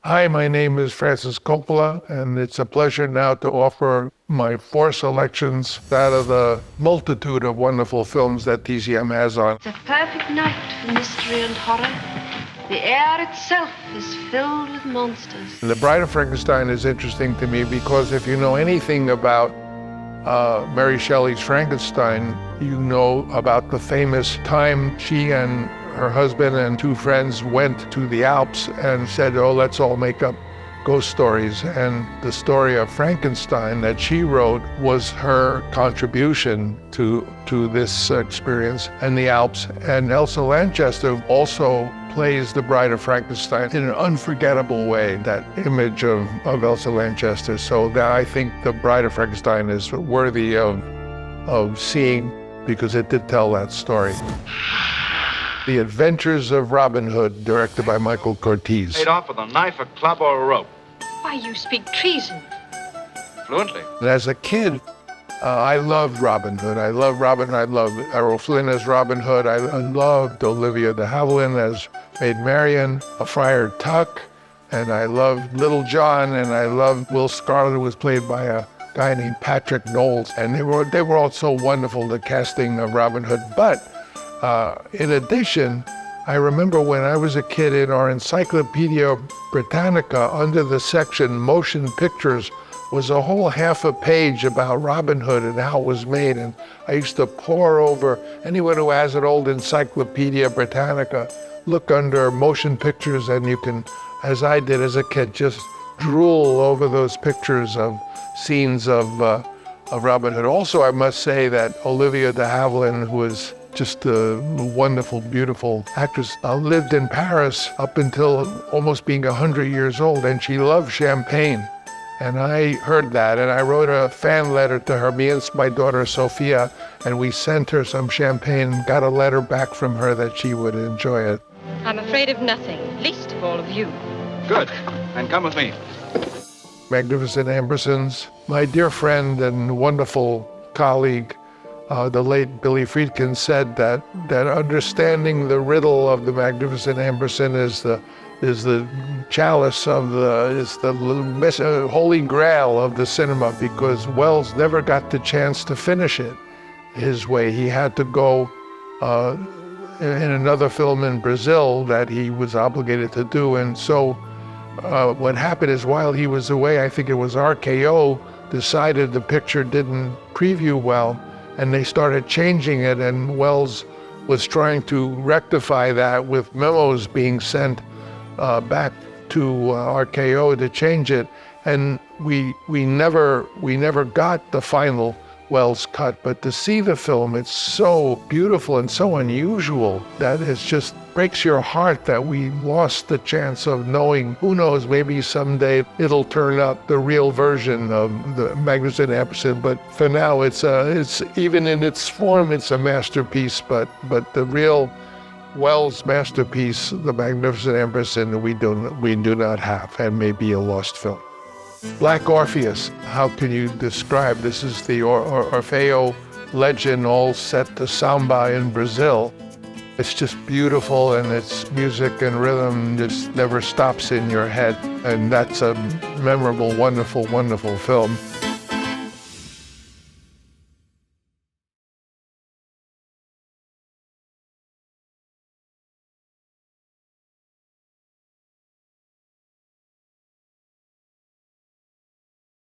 Hi, my name is Francis Coppola, and it's a pleasure now to offer my 4 selections out of the multitude of wonderful films that TCM has on. It's a perfect night for mystery and horror. The air itself is filled with monsters. The Bride of Frankenstein is interesting to me because if you know anything about Mary Shelley's Frankenstein, you know about the famous time she and her husband and 2 friends went to the Alps and said, oh, let's all make up ghost stories. And the story of Frankenstein that she wrote was her contribution to this experience in the Alps. And Elsa Lanchester also plays the Bride of Frankenstein in an unforgettable way, that image of Elsa Lanchester. So that I think the Bride of Frankenstein is worthy of seeing because it did tell that story. The Adventures of Robin Hood, directed by Michael Curtiz. Paid off with a knife, a club, or a rope. Why, you speak treason. Fluently. And as a kid, I loved Robin Hood. I loved Robin. I loved Errol Flynn as Robin Hood. I loved Olivia de Havilland as Maid Marian, Friar Tuck, and I loved Little John, and I loved Will Scarlet, who was played by a guy named Patrick Knowles. And they were all so wonderful, the casting of Robin Hood. But in addition, I remember when I was a kid in our Encyclopedia Britannica, under the section Motion Pictures, was a whole half a page about Robin Hood and how it was made. And I used to pore over, anyone who has an old Encyclopedia Britannica, look under Motion Pictures and you can, as I did as a kid, just drool over those pictures of scenes of Robin Hood. Also, I must say that Olivia de Havilland, who was just a wonderful, beautiful actress, lived in Paris up until almost being 100 years old, and she loved champagne. And I heard that, and I wrote a fan letter to her, me and my daughter Sophia, and we sent her some champagne, got a letter back from her that she would enjoy it. I'm afraid of nothing, least of all of you. Good. And come with me. Magnificent Ambersons. My dear friend and wonderful colleague, the late Billy Friedkin, said that understanding the riddle of the Magnificent Amberson is the chalice of the holy grail of the cinema, because Wells never got the chance to finish it his way. He had to go in another film in Brazil that he was obligated to do. And so what happened is, while he was away, I think it was RKO decided the picture didn't preview well, and they started changing it, and Wells was trying to rectify that with memos being sent back to RKO to change it. And we never got the final Wells cut, but to see the film, it's so beautiful and so unusual that it just breaks your heart that we lost the chance of knowing. Who knows, maybe someday it'll turn out the real version of the Magnificent Amberson, but for now it's even in its form, it's a masterpiece, but the real Wells masterpiece, the Magnificent Amberson, we do not have, and may be a lost film. Black Orpheus, how can you describe? This is the Orfeo legend, all set to samba in Brazil. It's just beautiful, and its music and rhythm just never stops in your head. And that's a memorable, wonderful, wonderful film.